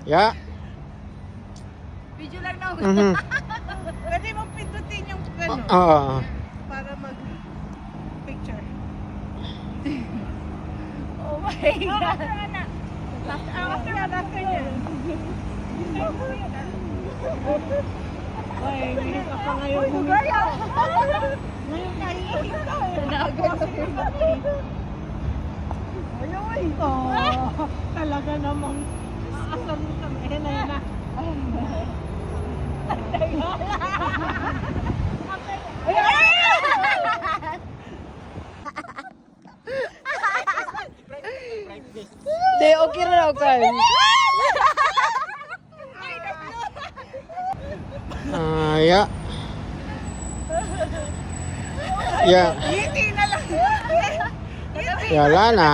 Ya. Video lang na. Pwede mong pindutin yung ano, Oo. para mag-picture. Oh my God. After niya. Ay, hindi ka pa ngayon huminto. Ngayon nahihinto eh. Ayun. Talaga namang aasal mo kami. Ayan na, yan na. Di, okay na okay. Ya. Ya. Ngiti na lang. Ya, wala na.